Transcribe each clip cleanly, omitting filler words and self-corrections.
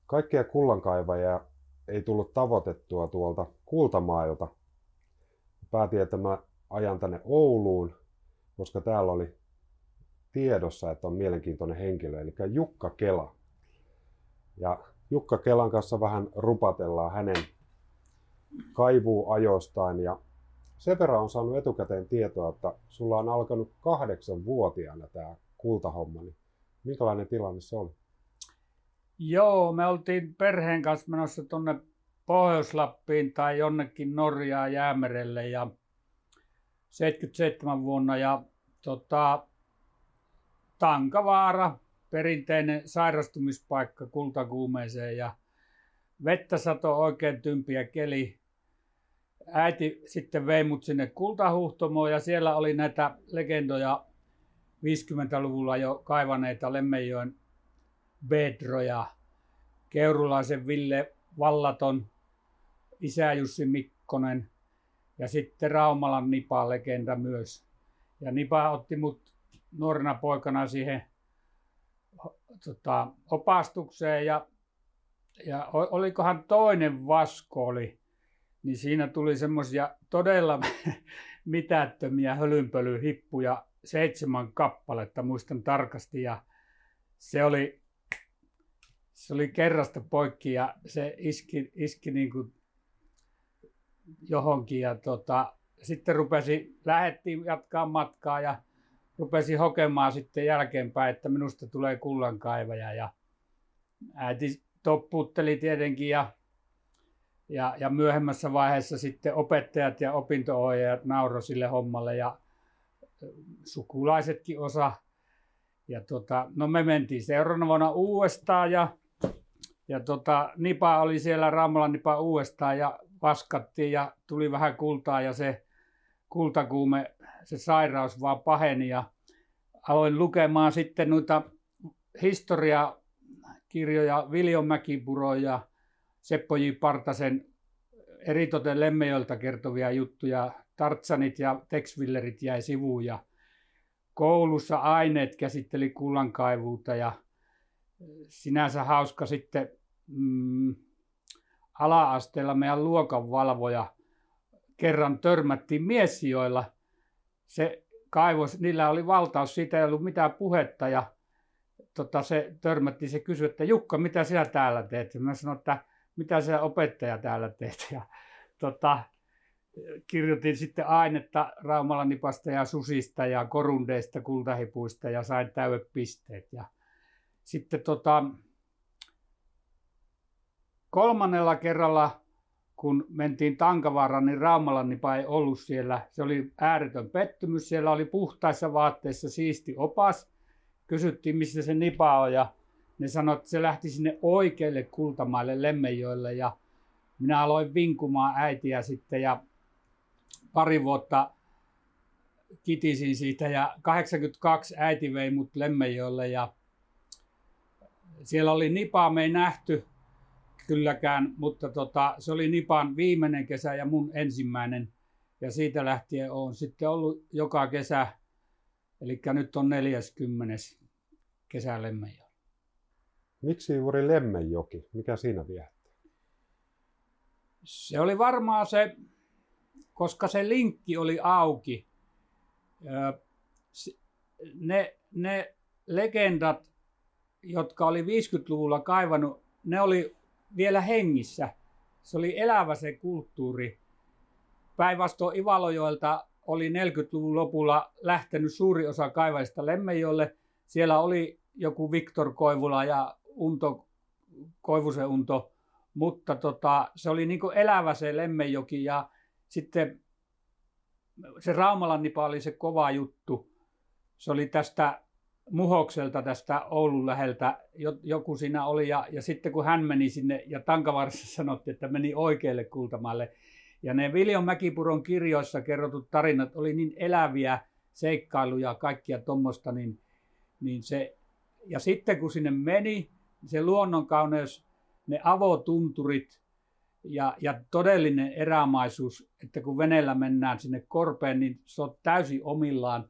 Kaikkia kullankaivajia ei tullut tavoitettua tuolta kultamailta. Päätin, että mä ajan tänne Ouluun, koska täällä oli tiedossa, että on mielenkiintoinen henkilö, eli Jukka Kela. Ja Jukka Kelan kanssa vähän rupatellaan hänen kaivuuajoistaan. Ja sen verran on saanut etukäteen tietoa, että sulla on alkanut 8-vuotiaana tämä kultahomma. Niin minkälainen tilanne se oli? Joo, me oltiin perheen kanssa menossa tuonne Pohjois-Lappiin tai jonnekin Norjaan Jäämerelle ja 77 vuonna ja Tankavaara, perinteinen sairastumispaikka kultakuumeeseen ja vettä satoi oikein tympiä keli. Äiti sitten vei mut sinne Kultahuhtomoon ja siellä oli näitä legendoja 50-luvulla jo kaivaneita Lemmenjoen Bedroja, Keurulaisen Ville Vallaton, isä Jussi Mikkonen ja sitten Raumalan Nipa-legenda myös. Ja Nipa otti mut nuorena poikana siihen opastukseen ja olikohan toinen vasko oli, niin siinä tuli semmoisia todella mitättömiä hölynpölyhippuja, 7 kappaletta muistan tarkasti ja se oli kerrasta poikki ja se iski niin kuin johonkin ja sitten lähdettiin jatkaa matkaa ja rupesi hokemaan sitten jälkeenpäin, että minusta tulee kullankaivaja ja äiti toppuutteli tietenkin ja myöhemmässä vaiheessa sitten opettajat ja opinto-ohjaajat nauroi sille hommalle ja sukulaisetkin osa. Ja no me mentiin seuraavana vuonna uudestaan ja Nipa oli siellä, Raumalan Nipa uudestaan ja vaskattiin ja tuli vähän kultaa ja se kultakuume, se sairaus vaan paheni ja aloin lukemaan sitten noita historiakirjoja Viljo Mäkipuron ja Seppo J. Partasen eritoten Lemmenjoelta kertovia juttuja. Tartsanit ja Tex-Willerit jäi sivuun ja koulussa aineet käsitteli kullankaivuuta ja sinänsä hauska sitten ala-asteella meidän luokanvalvoja kerran törmättiin Miesjoella. Se kaivos, niillä oli valtaus, siitä ei ollut mitään puhetta ja se törmättiin, se kysyi, että Jukka, mitä sinä täällä teet? Ja mä sanoin, että mitä sinä opettaja täällä teet? Ja kirjoitin sitten ainetta Raumalan Nipasta ja susista ja korundeista, kultahipuista ja sain täydet pisteet. Ja sitten 3. kerralla, kun mentiin Tankavaaraan, niin Raumalan Nipa ei ollut siellä. Se oli ääretön pettymys. Siellä oli puhtaissa vaatteissa siisti opas. Kysyttiin, missä se Nipa on ja ne sanoivat, että se lähti sinne oikeille kultamaille Lemmenjoelle ja minä aloin vinkumaan äitiä sitten ja pari vuotta kitisin siitä ja 82 äiti vei mut Lemmenjoelle ja siellä oli Nipaa, me ei nähty kylläkään, mutta se oli Nipan viimeinen kesä ja mun ensimmäinen ja siitä lähtien olen sitten ollut joka kesä, eli nyt on 40. kesä Lemmenjoella. Miksi juuri Lemmenjoki? Mikä siinä viehättää? Se oli varmaan se, koska se linkki oli auki. Ne legendat, jotka oli 50-luvulla kaivannut, ne oli vielä hengissä. Se oli elävä se kulttuuri. Päinvastoin Ivalojoelta oli 40-luvun lopulla lähtenyt suuri osa kaivajista Lemmenjoelle. Siellä oli joku Viktor Koivula ja Koivusen Unto, mutta se oli niin kuin elävä se Lemmenjoki ja sitten se Raumalan Nipa oli se kova juttu. Se oli tästä Muhokselta, tästä Oulun läheltä, joku siinä oli ja sitten kun hän meni sinne ja Tankavaarassa sanottiin, että meni oikealle kultamaille ja ne Viljo Mäkipuron kirjoissa kerrotut tarinat oli niin eläviä seikkailuja kaikkia tuommoista, niin se, ja sitten kun sinne meni, se luonnonkauneus, ne avotunturit ja todellinen erämaisuus, että kun veneellä mennään sinne korpeen, niin se on täysin omillaan.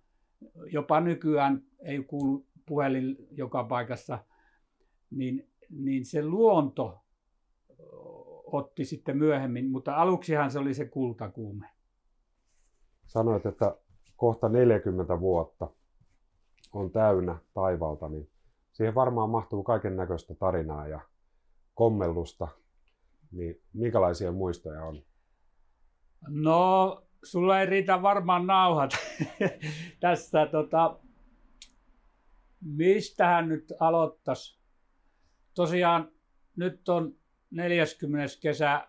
Jopa nykyään ei kuulu puhelin joka paikassa. Niin niin se luonto otti sitten myöhemmin, mutta aluksihan se oli se kultakuume. Sanoit, että kohta 40 vuotta on täynnä taivalta, niin siihen varmaan mahtuu kaiken näköistä tarinaa ja kommellusta. Niin minkälaisia muistoja on? No, sulla ei riitä varmaan nauhat tässä. Mistähän nyt aloittaisi? Tosiaan nyt on 40. kesä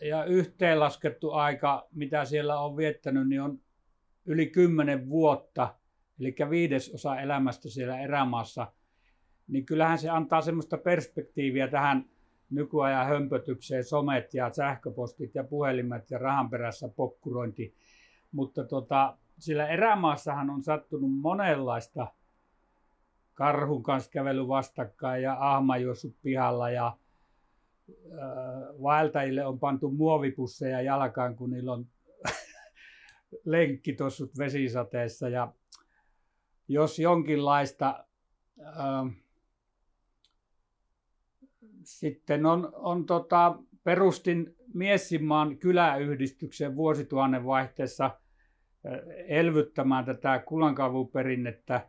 ja yhteenlaskettu aika, mitä siellä on viettänyt, niin on yli 10 vuotta, eli 1/5 elämästä siellä erämaassa. Niin kyllähän se antaa semmoista perspektiiviä tähän nykyajan hömpötykseen, somet ja sähköpostit ja puhelimet ja rahan perässä pokkurointi. Mutta sillä erämaassahan on sattunut monenlaista. Karhun kanssa kävely vastakkain ja ahma juossut pihalla ja vaeltajille on pantu muovipusseja jalkaan, kun niillä on lenkkitossut vesisateessa. Ja jos jonkinlaista sitten perustin Miessinmaan kyläyhdistyksen vuosituhannen vaihteessa elvyttämään tätä kullankaivuperinnettä.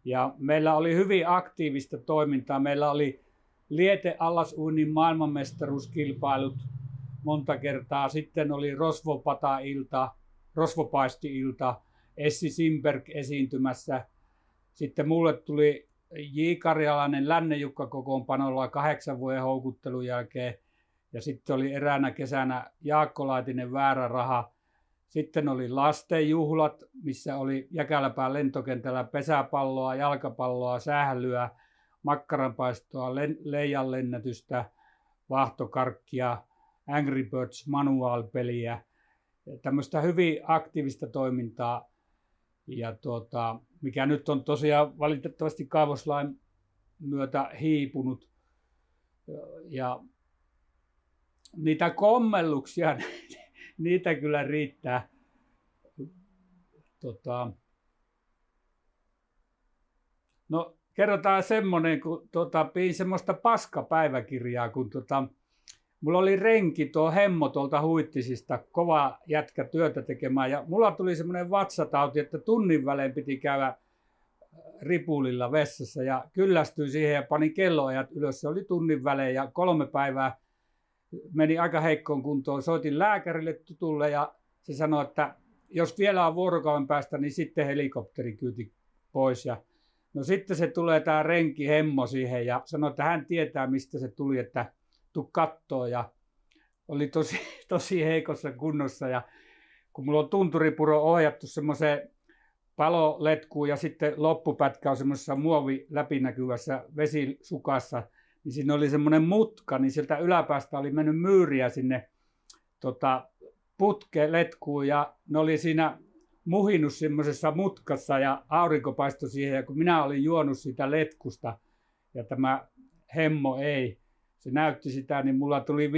Ja meillä oli hyvin aktiivista toimintaa. Meillä oli lieteallasuinnin maailmanmestaruuskilpailut monta kertaa. Sitten oli rosvopata-ilta, rosvopaisti-ilta, Essi Simberg esiintymässä. Sitten mulle tuli J. Karjalainen Lännejukka kokoonpanolla 8 vuoden houkuttelun jälkeen. Ja sitten oli eräänä kesänä Jaakko Laitinen Väärä raha. Sitten oli lastenjuhlat, missä oli Jäkäläpään lentokentällä pesäpalloa, jalkapalloa, sählyä, makkaranpaistoa, leijanlennätystä, vaahtokarkkia, Angry Birds manuaalpeliä. Tämmöistä hyvin aktiivista toimintaa, ja mikä nyt on tosiaan valitettavasti kaivoslain myötä hiipunut. Ja niitä kommelluksia, niitä kyllä riittää. No kerrotaan semmonen, kun pidin semmoista paskapäiväkirjaa, kun mulla oli renki tuo Hemmo tuolta Huittisista, kova jätkä työtä tekemään, ja mulla tuli semmoinen vatsatauti, että tunnin välein piti käydä ripulilla vessassa, ja kyllästyin siihen ja panin kelloajat ylös. Se oli tunnin välein ja 3 päivää meni aika heikkoon kuntoon. Soitin lääkärille tutulle ja se sanoi, että jos vielä on vuorokauden päästä, niin sitten helikopterikyyti pois. Ja no sitten se tulee tämä renki Hemmo siihen ja sanoi, että hän tietää mistä se tuli, että tuu kattoo, ja oli tosi heikossa kunnossa. Ja kun mulla on tunturipuro ohjattu semmoiseen paloletkuun ja sitten loppupätkä on semmoisessa muoviläpinäkyvässä vesisukassa, niin siinä oli semmoinen mutka, niin sieltä yläpäästä oli mennyt myyriä sinne putkeletkuun, ja ne oli siinä muhinut semmoisessa mutkassa ja aurinko paistoi siihen, ja kun minä olin juonut sitä letkusta ja tämä Hemmo ei, se näytti sitä, niin mulla tuli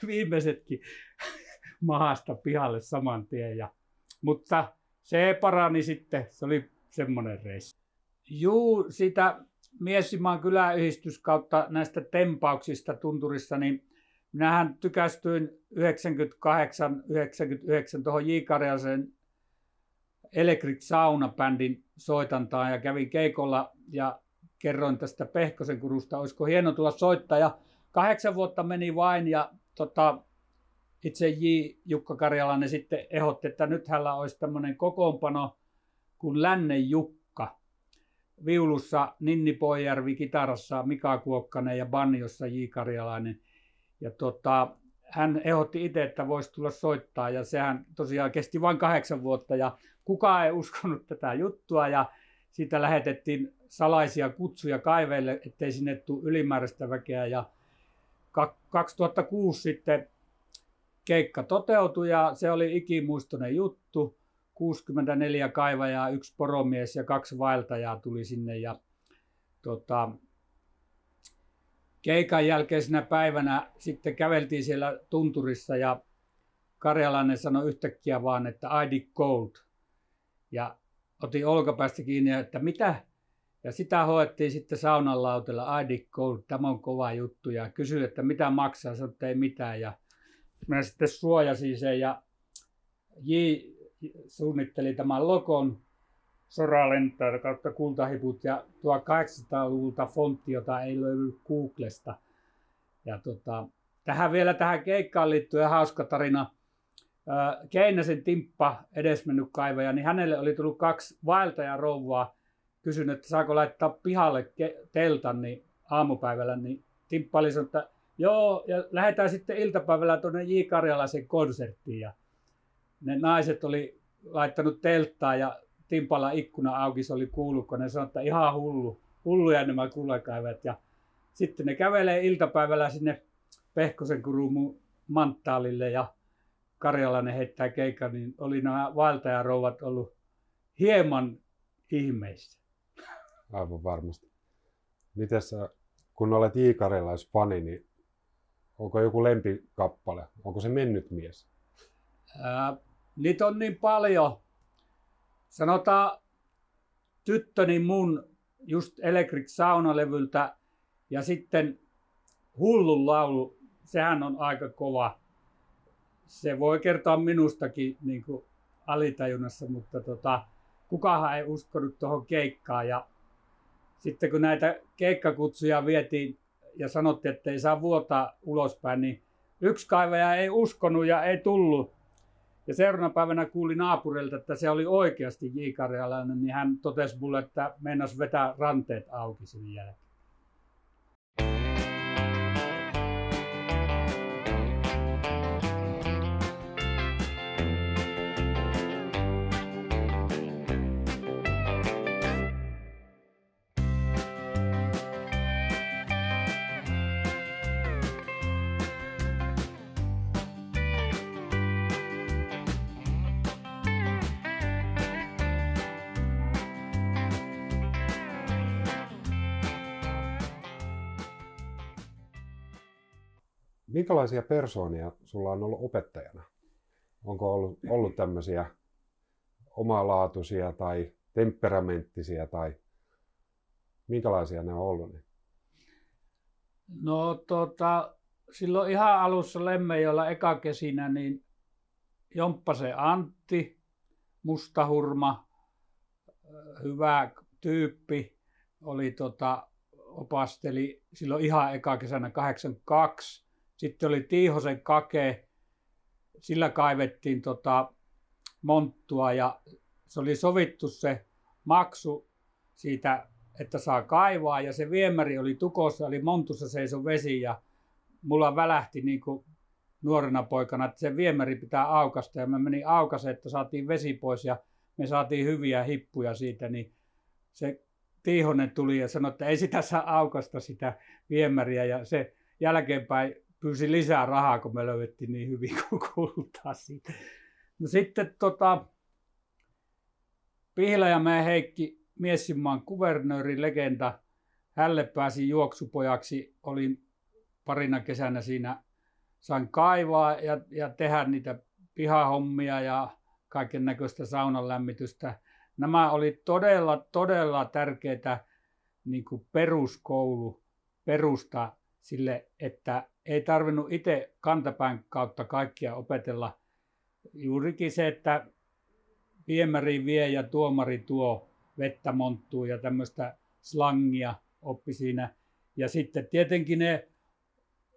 viimeisetkin mahasta pihalle saman tien. Mutta se parani sitten, se oli semmoinen reissu. Juu, sitä Miessinmaan kyläyhdistys kautta näistä tempauksista tunturissa, niin minähän tykästyin 98-99 tuohon J. Karjalaisen Electric Sauna-bändin soitantaan ja kävin keikolla ja kerroin tästä Pehkosen kurusta, olisiko hieno tulla soittaa. Ja 8 vuotta meni vain, ja itse Jukka Karjalainen sitten ehdotti, että nyt hänellä olisi tämmöinen kokoonpano kuin Lännejukka. Viulussa Ninni Poijärvi, kitarassa Mika Kuokkanen ja banjossa J. Karjalainen. Ja hän ehdotti itse, että voisi tulla soittaa, ja sehän tosiaan kesti vain 8 vuotta ja kukaan ei uskonut tätä juttua, ja siitä lähetettiin salaisia kutsuja kaiveille, ettei sinne tule ylimääräistä väkeä, ja 2006 sitten keikka toteutui ja se oli ikimuistoinen juttu. 64 kaivajaa, 1 poromies ja 2 vaeltajaa tuli sinne, ja keikan jälkeisenä päivänä sitten käveltiin siellä tunturissa ja Karjalainen sanoi yhtäkkiä vaan, että I dig gold. Ja otin olkapäästä kiinni, että mitä? Ja sitä hoettiin sitten saunan lautella, I dig gold, tämä on kova juttu. Ja kysyin, että mitä maksaa, sanoin, että ei mitään. Ja mä sitten suojasin sen ja J suunnitteli tämän logon, soralentaa kautta kultahiput ja 1800-luvulta fontti, jota ei löydy Googlesta. Ja tähän keikkaan liittyen hauska tarina. Keinäsen Timppa, edesmennyt kaivaja, niin hänelle oli tullut 2 vaeltajarouvaa. Kysynyt, että saako laittaa pihalle teltan niin aamupäivällä. Niin Timppa oli sanonut, että joo, ja lähdetään sitten iltapäivällä tuonne J. Karjalaisen konserttiin. Ja ne naiset oli laittanut telttaa ja Timpalla ikkuna auki, se oli kuullut, kun ne sanoi, että ihan hulluja nämä kullankaivajat. Ja sitten ne kävelee iltapäivällä sinne Pehkosen Kurumun manttaalille ja Karjalainen heittää keikan, niin oli nämä vaeltajarouvat ollut hieman ihmeissä. Aivan varmasti. Mites, kun olet J. Karjalaisfani, niin onko joku lempikappale? Onko se Mennyt mies? Niitä on niin paljon. Sanotaan Tyttöni mun just Electric Sauna-levyltä ja sitten Hullun laulu, sehän on aika kova. Se voi kertoa minustakin niin kuin alitajunnassa, mutta kukahan ei uskonut tuohon keikkaan. Ja sitten kun näitä keikkakutsuja vietiin ja sanottiin, että ei saa vuotaa ulospäin, niin yksi kaivaja ei uskonut ja ei tullut. Ja seuraavana päivänä kuuli naapurilta, että se oli oikeasti J. Karjalainen, niin hän totesi mulle, että meinasi vetää ranteet auki sen jälkeen. Minkälaisia persoonia sulla on ollut opettajana? Onko ollut tämmöisiä omalaatuisia tai temperamenttisia tai minkälaisia ne on ollut? No silloin ihan alussa Lemmenjoella ekakesinä niin Jomppasen Antti, mustahurma, hyvä tyyppi, oli opasteli silloin ihan ekakesänä 82. Sitten oli Tiihosen Kake, sillä kaivettiin monttua ja se oli sovittu se maksu siitä, että saa kaivaa ja se viemäri oli tukossa, eli montussa seisoi vesi ja mulla välähti niin kuin nuorena poikana, että se viemäri pitää aukasta ja mä menin aukaseen, että saatiin vesi pois ja me saatiin hyviä hippuja siitä, niin se Tiihonen tuli ja sanoi, että ei sitä saa aukasta sitä viemäriä ja se jälkeenpäin pyysi lisää rahaa, kun me löydettiin niin hyvin kultaa siitä. No sitten Pihlajamäen Heikki, Miessinmaan kuvernööri, legenda. Hänelle pääsi juoksupojaksi. Olin parina kesänä siinä, sain kaivaa ja tehdä niitä pihahommia ja kaiken näköistä saunan lämmitystä. Nämä oli todella tärkeitä niin kuin perusta sille, että ei tarvinnut itse kantapään kautta kaikkia opetella. Juurikin se, että viemäri vie ja tuomari tuo, vettä monttuu ja tämmöistä slangia oppi siinä. Ja sitten tietenkin ne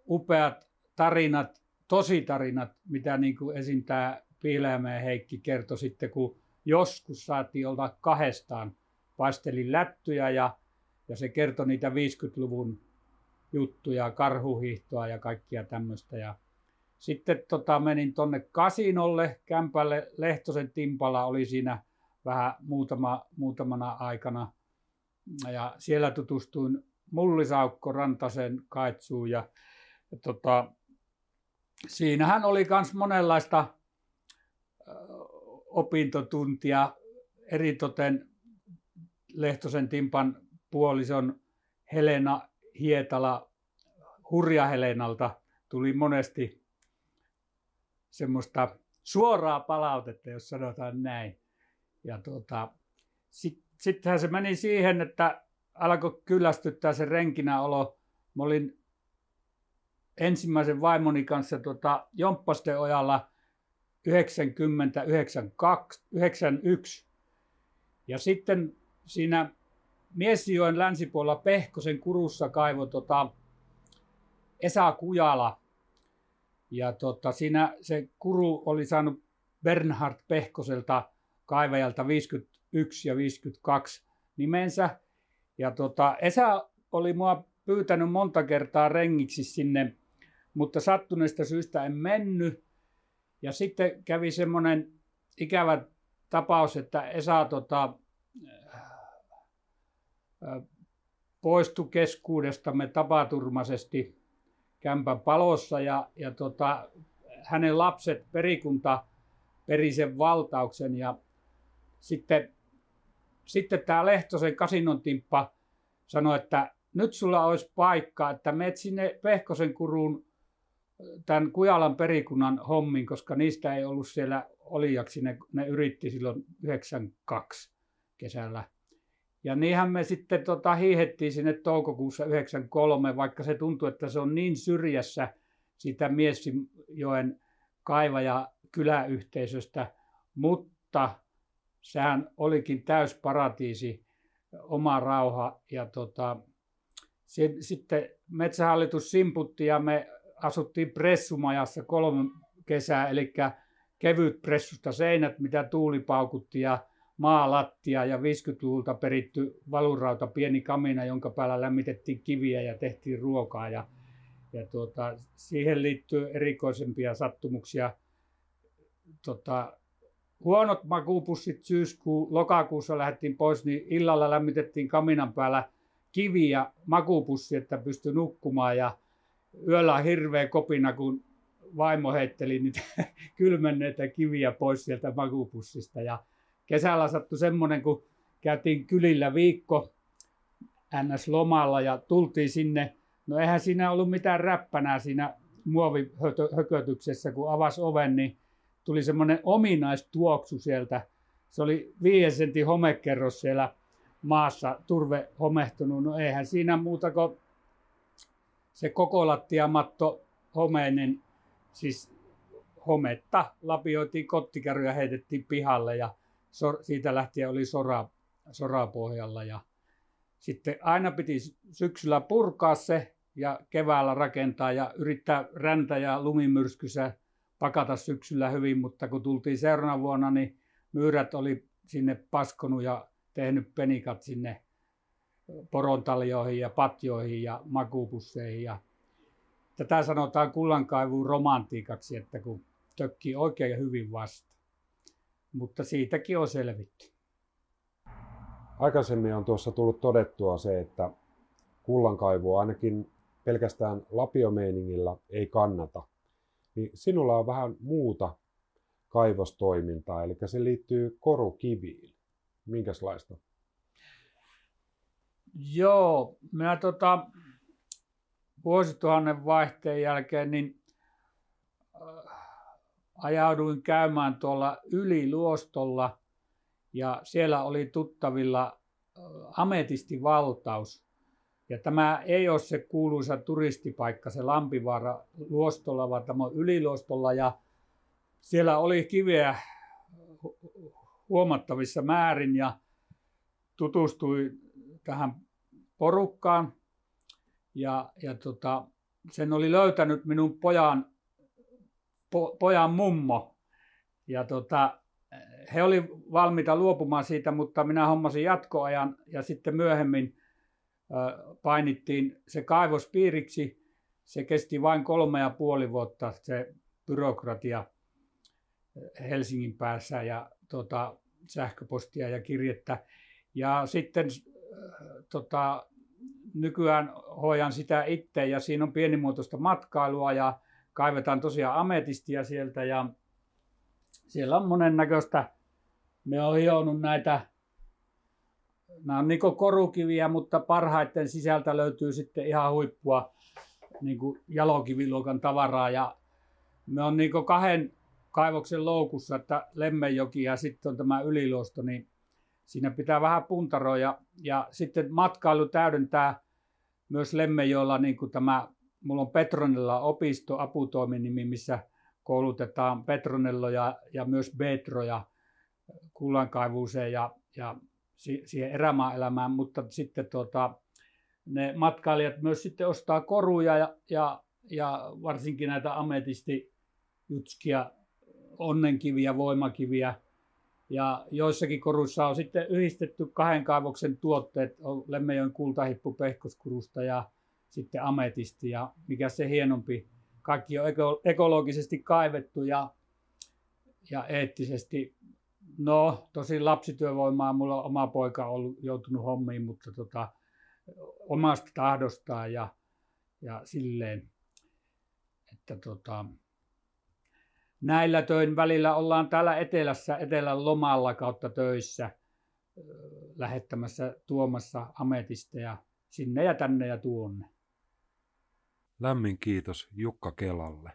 upeat tarinat, tositarinat, mitä niin kuin esim. Tämä Pihlajamäen Heikki kertoi sitten, kun joskus saatiin olla kahdestaan, paistelin lättyjä ja se kertoi niitä 50-luvun juttuja, karhuhiihtoa ja kaikkia tämmöistä. Ja sitten menin tonne kasinolle, kämpälle, Lehtosen Timpala oli siinä vähän muutamana aikana. Ja siellä tutustuin Mullisaukko Rantasen Kaitsuun ja siinähän oli myös monenlaista opintotuntia, eritoten Lehtosen Timpan puolison Helena Hietala, Hurja Helenalta tuli monesti semmoista suoraa palautetta, jos sanotaan näin. Ja sittenhän se meni siihen, että alkoi kyllästyttää se renkinäolo. Mä olin ensimmäisen vaimoni kanssa Jomppastenojalla 90, 92, 91. Ja sitten siinä Miesjoen länsipuolella Pehkosen kurussa kaivoi Esa Kujala. Ja siinä se kuru oli saanut Bernhard Pehkoselta kaivajalta 51 ja 52 nimensä. Ja Esa oli mua pyytänyt monta kertaa rengiksi sinne, mutta sattuneesta syystä en mennyt. Ja sitten kävi semmoinen ikävä tapaus, että Esa poistui keskuudestamme tapaturmaisesti kämpän palossa ja hänen lapset, perikunta, peri sen valtauksen ja sitten tämä Lehtosen Kasinon Timppa sanoi, että nyt sulla olisi paikka, että menet sinne Pehkosen kuruun tämän Kujalan perikunnan hommin, koska niistä ei ollut siellä olijaksi, ne yritti silloin 92 kesällä. Ja niinhän me sitten hiihettiin sinne toukokuussa 93, vaikka se tuntui, että se on niin syrjässä siitä Miesjoen kaivaja kyläyhteisöstä, mutta sehän olikin täys paratiisi, oma rauha. Ja sitten Metsähallitus simputti ja me asuttiin pressumajassa 3 kesää, eli kevyt pressusta seinät, mitä tuuli paukutti ja maalattia ja 50-luvulta peritty valurauta, pieni kamina, jonka päällä lämmitettiin kiviä ja tehtiin ruokaa. Ja siihen liittyy erikoisempia sattumuksia. Huonot makuupussit lokakuussa lähdettiin pois, niin illalla lämmitettiin kaminan päällä kivi ja makuupussi, että pystyi nukkumaan. Ja yöllä on hirveä kopina, kun vaimo heitteli niitä kylmenneitä kiviä pois sieltä makuupussista. Ja kesällä sattui semmoinen, kun käytiin kylillä viikko NS-lomalla ja tultiin sinne. No eihän siinä ollut mitään räppänää siinä muovihökötyksessä, kun avasi oven, niin tuli semmoinen ominaistuoksu sieltä. Se oli 5 sentin homekerros siellä maassa, turve homehtunut. No eihän siinä muuta kuin se koko lattiamatto homeinen, siis hometta lapioitiin kottikärryä, heitettiin pihalle ja siitä lähtien oli sorapohjalla. Ja sitten aina piti syksyllä purkaa se ja keväällä rakentaa ja yrittää räntä- ja lumimyrskyssä pakata syksyllä hyvin, mutta kun tultiin seuraavana vuonna, niin myyrät oli sinne paskonut ja tehnyt penikat sinne porontaljoihin ja patjoihin ja makuupusseihin. Ja tätä sanotaan kullankaivuun romantiikaksi, että kun tökkii oikein hyvin vasta. Mutta siitäkin on selvitty. Aikaisemmin on tuossa tullut todettua se, että kullankaivua ainakin pelkästään lapiomeiningillä ei kannata. Niin sinulla on vähän muuta kaivostoimintaa, eli se liittyy korukiviin. Minkälaista? Joo, minä vuosituhannen vaihteen jälkeen niin ajauduin käymään tuolla Yliluostolla ja siellä oli tuttavilla ametistivaltaus. Ja tämä ei ole se kuuluisa turistipaikka, se Lampivaara Luostolla, vaan tämä on Yliluostolla ja siellä oli kiveä huomattavissa määrin ja tutustui tähän porukkaan ja sen oli löytänyt minun pojan mummo ja he oli valmiita luopumaan siitä, mutta minä hommasin jatkoajan ja sitten myöhemmin painittiin se kaivospiiriksi. Se kesti vain 3,5 vuotta se byrokratia Helsingin päässä ja sähköpostia ja kirjettä. Ja sitten nykyään hoidan sitä itse ja siinä on pienimuotoista matkailua ja kaivetaan tosiaan ametistia sieltä ja siellä on monennäköistä. Me on hionut näitä, nämä on niin kuin korukiviä, mutta parhaiten sisältä löytyy sitten ihan huippua niin kuin jalokiviluokan tavaraa ja me on niin kuin 2 kaivoksen loukussa, että Lemmenjoki ja sitten on tämä Yliluosto, niin siinä pitää vähän puntaroida. Ja sitten matkailu täydentää myös Lemmenjoella, niin kuin mulla on Petronella opisto, aputoiminimi, missä koulutetaan Petronelloja ja myös Betroja kullankaivuuseen ja siihen erämaa-elämään, mutta sitten ne matkailijat myös sitten ostaa koruja ja varsinkin näitä ametistijutskia, onnenkiviä, voimakiviä. Ja joissakin koruissa on sitten yhdistetty 2 kaivoksen tuotteet, on Lemmenjoen kultahippu pehkoskurusta ja sitten ametisti ja mikä se hienompi. Kaikki on ekologisesti kaivettu ja eettisesti. No, tosin lapsityövoimaa, mulla on oma poika ollut joutunut hommiin, mutta omasta tahdostaan ja silleen, että näillä töin välillä ollaan täällä etelän lomalla kautta töissä lähettämässä, tuomassa ametisteja sinne ja tänne ja tuonne. Lämmin kiitos Jukka Kelalle.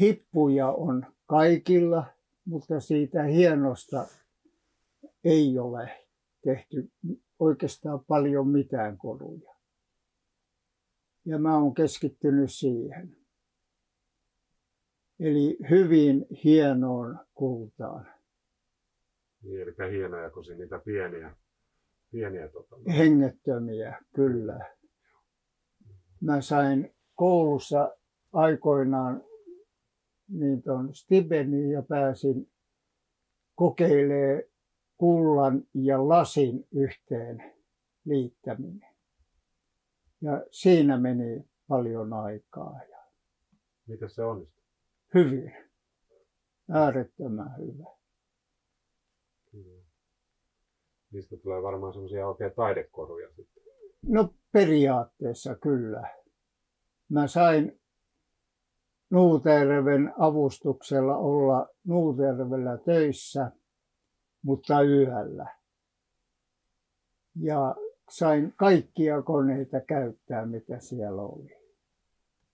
Hippuja on kaikilla, mutta siitä hienosta ei ole tehty oikeastaan paljon mitään koruja. Ja mä oon keskittynyt siihen. Eli hyvin hienoon kultaan. Niin, eli hienoja, kun niitä pieniä Hengettömiä, kyllä. Mä sain koulussa aikoinaan niin ton stipenin ja pääsin kokeilemaan kullan ja lasin yhteen liittäminen. Ja siinä meni paljon aikaa. Miten se onnistui? Hyvin. Äärettömän hyvä. Niistä tulee varmaan semmoisia oikein taidekoruja sitten. No periaatteessa kyllä. Mä sain Nuutjärven avustuksella olla Nuutjärvellä töissä, mutta yöllä. Ja sain kaikkia koneita käyttää, mitä siellä oli.